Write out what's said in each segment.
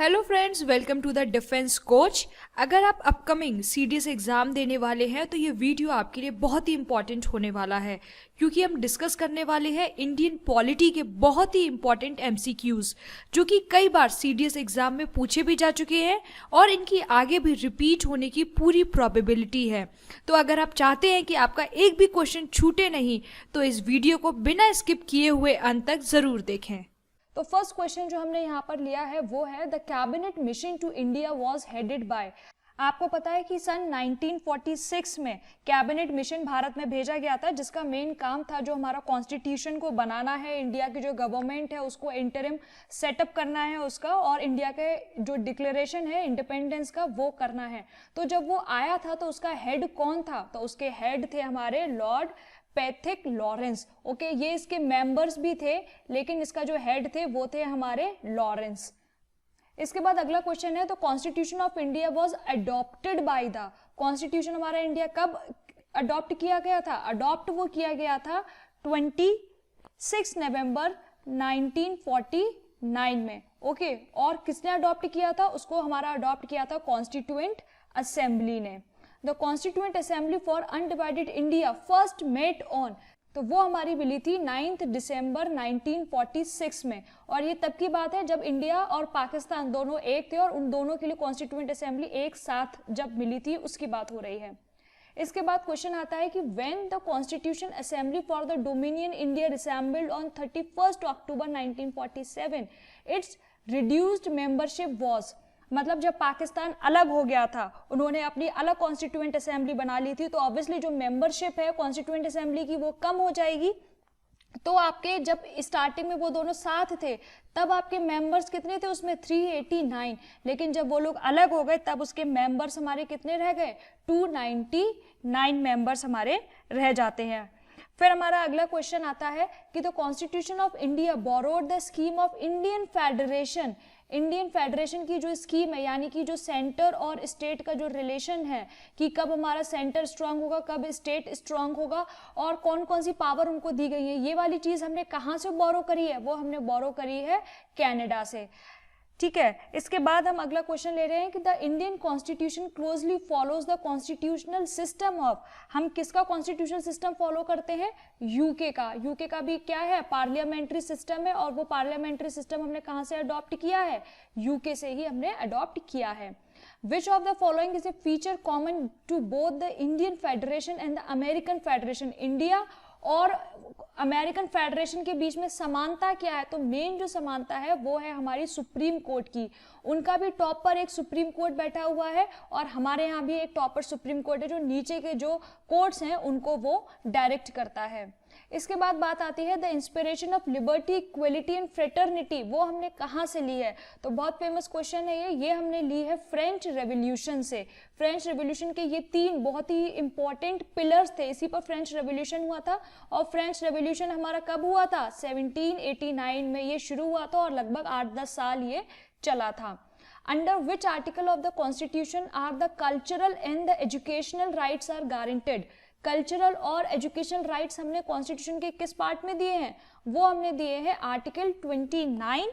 Hello friends, welcome to the defence coach. अगर आप upcoming CDS exam देने वाले हैं तो ये वीडियो आपके लिए बहुत ही इंपॉर्टेंट होने वाला है, क्योंकि हम डिस्कस करने वाले हैं इंडियन पॉलिटी के बहुत ही इंपॉर्टेंट एमसीक्यूज़ जो कि कई बार सीडीएस एग्ज़ाम में पूछे भी जा चुके हैं और इनकी आगे भी रिपीट होने की पूरी प्रोबेबिलिटी है। तो अगर आप चाहते हैं कि आपका एक भी क्वेश्चन छूटे नहीं तो इस वीडियो को बिना स्किप किए हुए अंत तक ज़रूर देखें। तो फर्स्ट क्वेश्चन जो हमने यहाँ पर लिया है वो है the cabinet mission to India was headed by. आपको पता है कि सन 1946 में कैबिनेट मिशन भारत में भेजा गया था, जिसका मेन काम था जो हमारा कॉन्स्टिट्यूशन को बनाना है, इंडिया की जो गवर्नमेंट है उसको इंटरिम सेटअप करना है उसका, और इंडिया के जो डिक्लेरेशन है इंडिपेंडेंस का वो करना है। तो जब वो आया था तो उसका हेड कौन था? तो उसके हेड थे हमारे लॉर्ड पैथिक लॉरेंस। ओके, ये इसके मेंबर्स भी थे लेकिन इसका जो हेड थे वो थे हमारे लॉरेंस। इसके बाद अगला क्वेश्चन है, तो constitution of India was adopted by the. Constitution हमारा इंडिया कब अडॉप्ट किया गया था? अडॉप्ट वो किया गया था 26 नवंबर 1949 में। ओके, और किसने अडॉप्ट किया था? उसको हमारा अडॉप्ट किया था कॉन्स्टिट्यूएंट असेंबली ने। The constituent assembly for undivided India first met on, तो वो हमारी मिली थी 9 दिसंबर 1946 में। और ये तब की बात है जब इंडिया और पाकिस्तान दोनों एक थे और उन दोनों के लिए कॉन्स्टिट्यूएंट असेंबली एक साथ जब मिली थी उसकी बात हो रही है। इसके बाद क्वेश्चन आता है कि when the constitution assembly for the dominion India reassembled on 31 October 1947 it's reduced membership was. मतलब जब पाकिस्तान अलग हो गया था, उन्होंने अपनी अलग कॉन्स्टिट्यूएंट असेंबली बना ली थी, तो ऑब्वियसली जो मेंबरशिप है कॉन्स्टिट्यूएंट असेंबली की वो कम हो जाएगी। तो आपके जब स्टार्टिंग में वो दोनों साथ थे तब आपके मेंबर्स कितने थे उसमें? 389। लेकिन जब वो लोग अलग हो गए तब उसके मेंबर्स हमारे कितने रह गए? 299 मेंबर्स हमारे रह जाते हैं। फिर हमारा अगला क्वेश्चन आता है कि the constitution of India borrowed the scheme of Indian federation. Indian federation की जो स्कीम है, यानी कि जो सेंटर और स्टेट का जो रिलेशन है कि कब हमारा सेंटर स्ट्रांग होगा, कब स्टेट स्ट्रांग होगा और कौन कौन सी पावर उनको दी गई है, ये वाली चीज हमने कहाँ से बोरो करी है? वो हमने बोरो करी है कनाडा से। ठीक है, इसके बाद हम अगला क्वेश्चन ले रहे हैं कि the Indian constitution closely follows the constitutional system of. हम किसका कॉन्स्टिट्यूशनल सिस्टम फॉलो करते हैं? यूके का। यूके का भी क्या है? पार्लियामेंट्री सिस्टम है, और वो पार्लियामेंट्री सिस्टम हमने कहाँ से अडॉप्ट किया है? यूके से ही हमने अडॉप्ट किया है। Which of the following is a feature common to both the Indian Federation and the American Federation? India और अमेरिकन फेडरेशन के बीच में समानता क्या है? तो मेन जो समानता है वो है हमारी सुप्रीम कोर्ट की। उनका भी टॉप पर एक सुप्रीम कोर्ट बैठा हुआ है और हमारे यहाँ भी एक टॉप पर सुप्रीम कोर्ट है जो नीचे के जो कोर्ट्स हैं उनको वो डायरेक्ट करता है। इसके बाद बात आती है the inspiration of liberty, equality and fraternity. वो हमने कहाँ से ली है? तो बहुत फेमस क्वेश्चन है ये हमने ली है फ्रेंच रेवोल्यूशन से। फ्रेंच रेवोल्यूशन के ये 3 बहुत ही इंपॉर्टेंट पिलर्स थे, इसी पर फ्रेंच रेवोल्यूशन हुआ था। और फ्रेंच रेवोल्यूशन हमारा कब हुआ था? 1789 में ये शुरू हुआ था और लगभग 8-10 साल ये चला था। Under which article of the constitution are the cultural and the educational rights are guaranteed. Cultural और एजुकेशनल राइट्स हमने कॉन्स्टिट्यूशन के किस पार्ट में दिए हैं? वो हमने दिए हैं आर्टिकल 29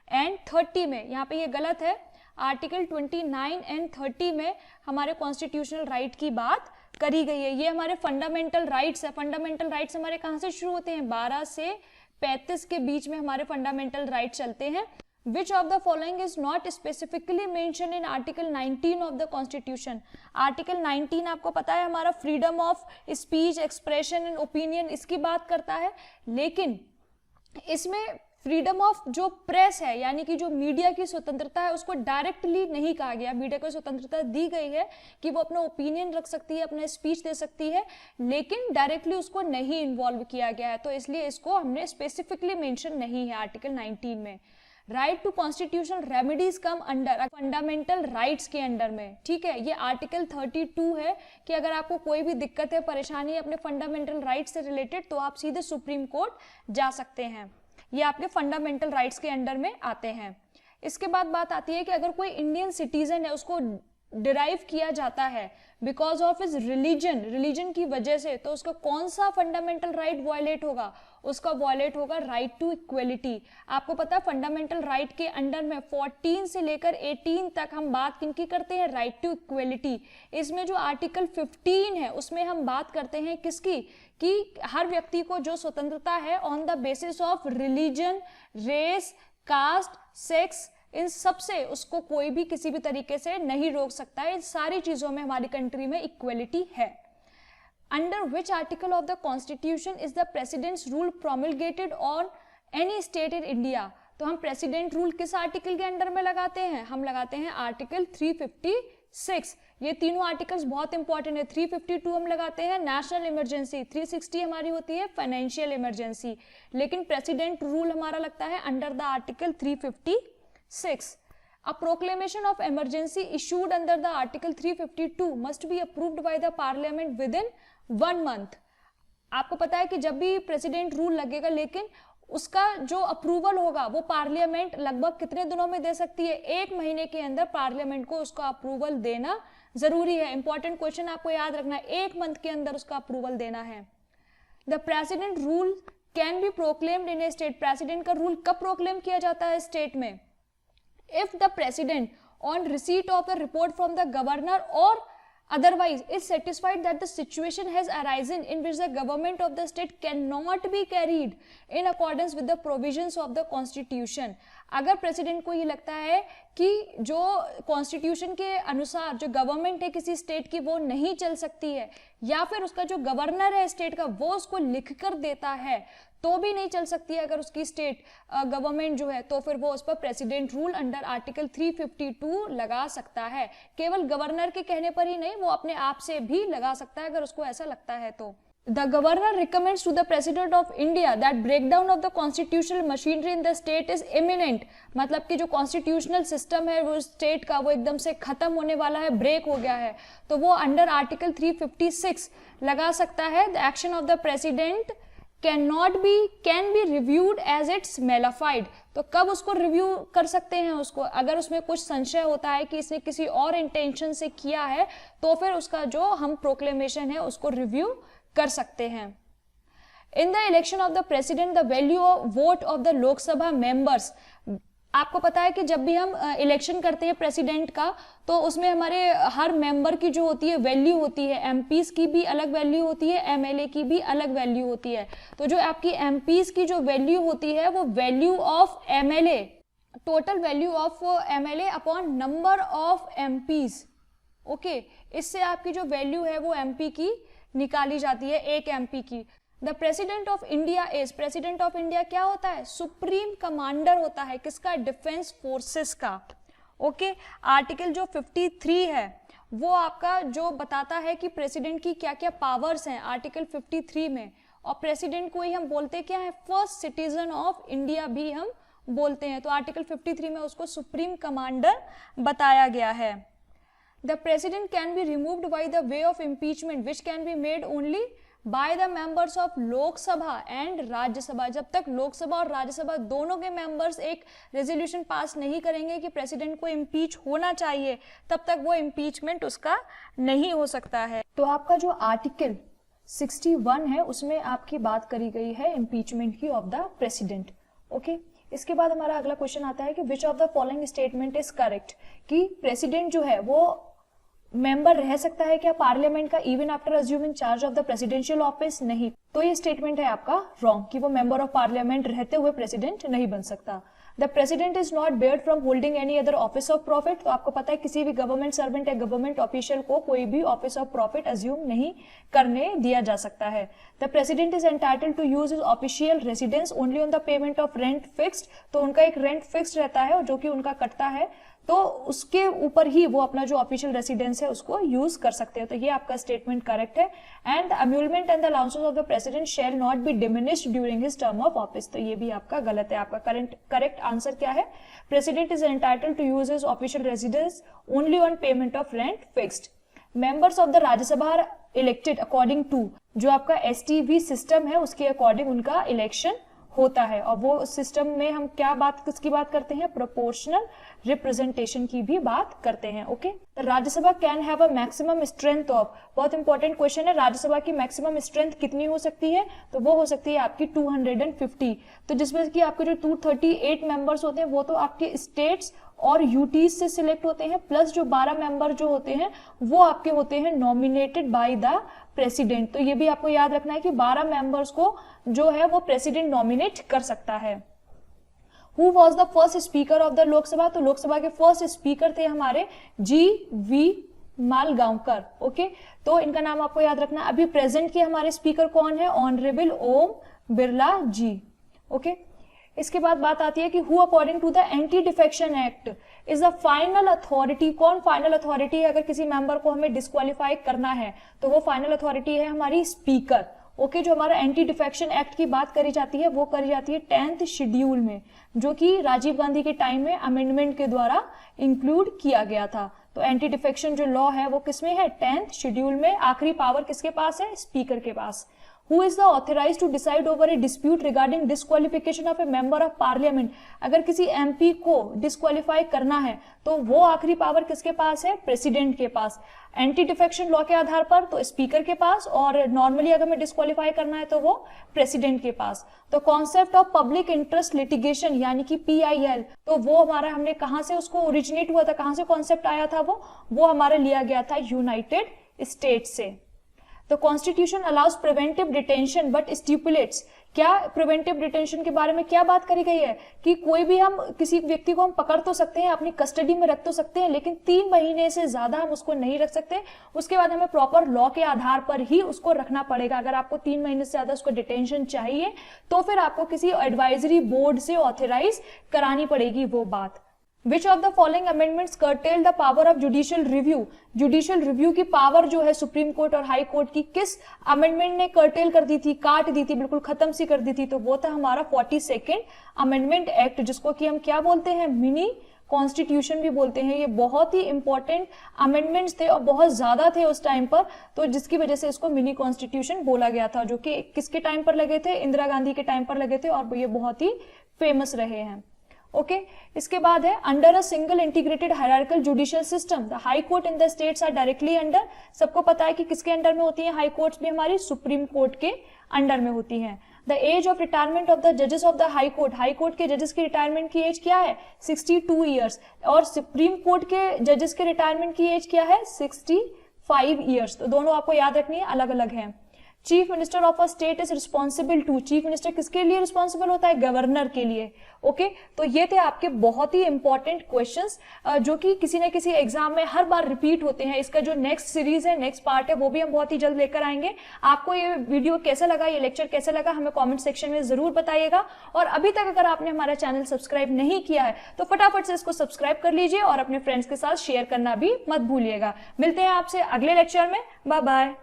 एंड 30 में। यहाँ पे ये गलत है, आर्टिकल 29 एंड 30 में हमारे कॉन्स्टिट्यूशनल राइट की बात करी गई है। ये हमारे फंडामेंटल राइट्स है। फंडामेंटल राइट्स हमारे कहाँ से शुरू होते हैं? 12 से 35 के बीच में हमारे फंडामेंटल राइट चलते हैं। Which of the following is not specifically mentioned in Article 19 of the Constitution? Article 19 आपको पता है हमारा freedom of speech, expression and opinion इसकी बात करता है, लेकिन इसमें फ्रीडम ऑफ जो प्रेस है यानी कि जो मीडिया की स्वतंत्रता है उसको डायरेक्टली नहीं कहा गया। मीडिया को स्वतंत्रता दी गई है कि वो अपना ओपिनियन रख सकती है, अपना स्पीच दे सकती है, लेकिन डायरेक्टली उसको नहीं इन्वॉल्व किया गया है, तो इसलिए इसको हमने स्पेसिफिकली मेंशन नहीं है आर्टिकल 19 में। Right to constitutional remedies come under fundamental rights के अंडर में। ठीक है, ये आर्टिकल 32 है कि अगर आपको कोई भी दिक्कत है, परेशानी है अपने फंडामेंटल राइट्स से रिलेटेड तो आप सीधे सुप्रीम कोर्ट जा सकते हैं। ये आपके फंडामेंटल राइट्स के अंडर में आते हैं। इसके बाद बात आती है कि अगर कोई इंडियन सिटीजन है उसको डिराइव किया जाता है बिकॉज ऑफ हिज रिलीजन की वजह से, तो उसका कौन सा फंडामेंटल राइट वायलेट होगा? उसका वॉयलेट होगा राइट टू इक्वलिटी। आपको पता है फंडामेंटल राइट के अंडर में 14 से लेकर 18 तक हम बात किनकी करते हैं, राइट टू इक्वलिटी। इसमें जो आर्टिकल 15 है उसमें हम बात करते हैं किसकी, कि हर व्यक्ति को जो स्वतंत्रता है on the basis of religion, race, caste, sex, इन सब से उसको कोई भी किसी भी तरीके से नहीं रोक सकता है। इन सारी चीजों में हमारी कंट्री में इक्वलिटी है। Under which article of the constitution is the president's rule promulgated on any state in India. तो हम प्रेसिडेंट रूल किस आर्टिकल के अंडर में लगाते हैं, हम लगाते हैं आर्टिकल 356। ये तीनों आर्टिकल्स बहुत इंपॉर्टेंट है। 352 हम लगाते हैं नेशनल इमरजेंसी, 360 हमारी होती है फाइनेंशियल इमरजेंसी, लेकिन प्रेसिडेंट रूल हमारा लगता है under the article 356। A proclamation of emergency issued under the Article 352 must be approved by the Parliament within 1 month। आपको पता है कि जब भी प्रेसिडेंट रूल लगेगा, लेकिन उसका जो अप्रूवल होगा वो पार्लियामेंट लगभग कितने दिनों में दे सकती है, 1 महीने के अंदर पार्लियामेंट को उसका अप्रूवल देना जरूरी है। इंपॉर्टेंट क्वेश्चन आपको याद रखना है, 1 मंथ के अंदर उसका अप्रूवल देना है। The president rule can be proclaimed in A state. President का रूल कब प्रोक्लेम किया जाता है स्टेट में, if the president on receipt of the report from the governor or otherwise is satisfied that the situation has arisen in which the government of the state cannot be carried in accordance with the provisions of the constitution। अगर president को ये लगता है कि जो constitution के अनुसार जो गवर्नमेंट है किसी स्टेट की वो नहीं चल सकती है, या फिर उसका जो गवर्नर है स्टेट का वो उसको लिख कर देता है तो भी नहीं चल सकती है अगर उसकी स्टेट गवर्नमेंट जो है, तो फिर वो उस पर प्रेसिडेंट रूल अंडर आर्टिकल 352 लगा सकता है। केवल गवर्नर के कहने पर ही नहीं, वो अपने आप से भी लगा सकता है अगर उसको ऐसा लगता है तो। The governor recommends to the president of India that breakdown of the constitutional machinery in the state is imminent। मतलब कि जो कॉन्स्टिट्यूशनल सिस्टम है वो स्टेट का वो एकदम से खत्म होने वाला है, ब्रेक हो गया है, तो वो अंडर आर्टिकल 356 लगा सकता है। The action of the president can be reviewed as it's nullified। तो कब उसको रिव्यू कर सकते हैं उसको, अगर उसमें कुछ संशय होता है कि इसने किसी और इंटेंशन से किया है, तो फिर उसका जो हम प्रोक्लेमेशन है उसको रिव्यू कर सकते हैं। In the election of the president the value of vote of the Lok Sabha members. आपको पता है कि जब भी हम इलेक्शन करते हैं प्रेसिडेंट का, तो उसमें हमारे हर मेंबर की जो होती है वैल्यू होती है, एमपीज की भी अलग वैल्यू होती है, एमएलए की भी अलग वैल्यू होती है। तो जो आपकी एमपीज की जो वैल्यू होती है वो value of MLA, total value of MLA upon number of MPs. Okay, इससे आपकी जो वैल्यू है वो एमपी की निकाली जाती है, एक एमपी की। The president of India is, president of India क्या होता है, सुप्रीम कमांडर होता है किसका, डिफेंस फोर्सेस का। ओके, आर्टिकल जो 53 है वो आपका जो बताता है कि प्रेसिडेंट की क्या क्या पावर्स हैं आर्टिकल 53 में, और प्रेसिडेंट को ही हम बोलते क्या है, फर्स्ट सिटीजन ऑफ इंडिया भी हम बोलते हैं। तो आर्टिकल 53 में उसको सुप्रीम कमांडर बताया गया है। The president can be removed by the way of impeachment which can be made only by the members of लोक सभा एंड राज्यसभा। जब तक लोकसभा और राज्यसभा दोनों के मेंबर्स एक रेजोल्यूशन पास नहीं करेंगे कि प्रेसिडेंट को इम्पीच होना चाहिए, तब तक वो इम्पीचमेंट उसका नहीं हो सकता है। तो आपका जो आर्टिकल 61 है उसमें आपकी बात करी गई है इम्पीचमेंट की ऑफ द प्रेसिडेंट। ओके, इसके बाद हमारा अगला क्वेश्चन आता है कि which of the following statement is correct, कि प्रेसिडेंट जो है वो मेंबर रह सकता है क्या पार्लियामेंट का even after assuming charge of the presidential office, नहीं। तो ये स्टेटमेंट है आपका रॉन्ग कि वो मेंबर ऑफ पार्लियामेंट रहते हुए प्रेसिडेंट नहीं बन सकता। The president is not Baird from holding any other office of profit. तो आपको पता है किसी भी गवर्नमेंट सर्वेंट या गवर्नमेंट ऑफिशियल को कोई भी ऑफिस ऑफ प्रॉफिट अज्यूम नहीं करने दिया जा सकता है। The president is entitled to use his official residence only on the payment of rent fixed. तो उनका एक रेंट फिक्स्ड रहता है जो कि उनका कटता है, तो उसके ऊपर ही वो अपना जो ऑफिशियल रेसिडेंस है उसको यूज कर सकते हैं। तो ये आपका स्टेटमेंट करेक्ट है। And the emolument and the allowances of the president shall not be diminished during his term of office. तो ये भी आपका गलत है। आपका करेक्ट आंसर क्या है, president is entitled to use his official residence only on payment of rent fixed. Members of the Rajya Sabha are elected according to, जो आपका एसटीवी सिस्टम है उसके अकॉर्डिंग उनका इलेक्शन होता है। और वो सिस्टम में हम किसकी बात करते हैं, प्रोपोर्शनल रिप्रेजेंटेशन की भी बात करते हैं। Okay, Rajya Sabha can have a maximum strength of, बहुत इंपॉर्टेंट क्वेश्चन है, राज्यसभा की मैक्सिमम स्ट्रेंथ कितनी हो सकती है, तो वो हो सकती है आपकी 250। तो जिसमें कि आपके जो 238 मेंबर्स होते हैं वो तो आपके स्टेट्स और यूटीज से सिलेक्ट होते हैं, प्लस जो 12 मेंबर जो होते हैं वो आपके होते हैं नॉमिनेटेड बाय द प्रेसिडेंट। तो ये भी आपको याद रखना है कि 12 मेंबर्स को जो है वो प्रेसिडेंट नॉमिनेट कर सकता है। Who was the first speaker of the Lok Sabha, तो लोकसभा के फर्स्ट स्पीकर थे हमारे GV मालगांवकर। ओके, तो इनका नाम आपको याद रखना। अभी प्रेजेंट के हमारे स्पीकर कौन है, ऑनरेबल ओम बिरला जी। ओके, इसके बाद बात आती है कि who according to the anti defection act is the final authority, कौन फाइनल अथॉरिटी है, अगर किसी मेंबर को हमें डिस्क्वालीफाई करना है तो वो फाइनल अथॉरिटी है हमारी स्पीकर। ओके, जो हमारा एंटी डिफेक्शन एक्ट की बात करी जाती है वो करी जाती है 10th शेड्यूल में, जो कि राजीव गांधी के टाइम में अमेंडमेंट के द्वारा इंक्लूड किया गया था। तो एंटी डिफेक्शन जो लॉ है वो किसमें है, 10th शेड्यूल में। आखिरी पावर किसके पास है, स्पीकर के पास। Who is the authorized to decide over a dispute regarding disqualification of a member of parliament, अगर किसी MP को डिस्क्वालीफाई करना है तो वो आखिरी पावर किसके पास है, प्रेसिडेंट के पास। एंटी डिफेक्शन लॉ के आधार पर तो स्पीकर के पास, और नॉर्मली अगर मैं डिस्क्वालीफाई करना है तो वो प्रेसिडेंट के पास। तो concept of public interest litigation यानी कि PIL, तो वो हमारा हमने कहां से उसको ओरिजिनेट हुआ था, कहां से कॉन्सेप्ट आया था, वो हमारा लिया गया था यूनाइटेड स्टेट से। The Constitution allows preventive detention but stipulates, क्या प्रिवेंटिव डिटेंशन के बारे में क्या बात करी गई है कि कोई भी हम किसी व्यक्ति को हम पकड़ तो सकते हैं, अपनी कस्टडी में रख तो सकते हैं, लेकिन 3 महीने से ज्यादा हम उसको नहीं रख सकते। उसके बाद हमें प्रॉपर लॉ के आधार पर ही उसको रखना पड़ेगा। अगर आपको 3 महीने से ज्यादा उसको डिटेंशन चाहिए तो फिर आपको किसी एडवाइजरी बोर्ड से ऑथराइज करानी पड़ेगी वो बात। Which of the following amendments curtail the power of judicial review? Judicial review की पावर जो है सुप्रीम कोर्ट और हाई कोर्ट की किस अमेंडमेंट ने कर्टेल कर दी थी, काट दी थी, बिल्कुल खत्म सी कर दी थी, तो वो था हमारा 42nd अमेंडमेंट एक्ट, जिसको कि हम क्या बोलते हैं, मिनी कॉन्स्टिट्यूशन भी बोलते हैं। ये बहुत ही इंपॉर्टेंट अमेंडमेंट्स थे और बहुत ज्यादा थे उस टाइम पर, तो जिसकी वजह से इसको मिनी कॉन्स्टिट्यूशन बोला गया था, जो कि किसके टाइम पर लगे थे, इंदिरा गांधी के टाइम पर लगे थे, और ये बहुत ही फेमस रहे हैं। ओके, इसके बाद है under a single integrated hierarchical judicial system the high court in the states are directly under, सबको पता है कि किसके अंडर में होती है, हाई कोर्ट्स भी हमारी सुप्रीम कोर्ट के अंडर में होती हैं। The age of retirement of the जजेस ऑफ द हाई कोर्ट के जजेस की रिटायरमेंट की एज क्या है, 62 ईयर्स, और सुप्रीम कोर्ट के जजेस के रिटायरमेंट की एज क्या है, 65 ईयर्स। तो दोनों आपको याद रखनी है, अलग अलग है। Chief minister of a state is responsible to, chief minister किसके लिए रिस्पॉन्सिबल होता है, गवर्नर के लिए। ओके, तो ये थे आपके बहुत ही इंपॉर्टेंट क्वेश्चंस जो कि किसी न किसी एग्जाम में हर बार रिपीट होते हैं। इसका जो नेक्स्ट सीरीज है, नेक्स्ट पार्ट है, वो भी हम बहुत ही जल्द लेकर आएंगे। आपको ये वीडियो कैसा लगा, ये लेक्चर कैसा लगा, हमें कॉमेंट सेक्शन में जरूर बताइएगा। और अभी तक अगर आपने हमारा चैनल सब्सक्राइब नहीं किया है तो फटाफट से इसको सब्सक्राइब कर लीजिए और अपने फ्रेंड्स के साथ शेयर करना भी मत भूलिएगा। मिलते हैं आपसे अगले लेक्चर में, बाय बाय।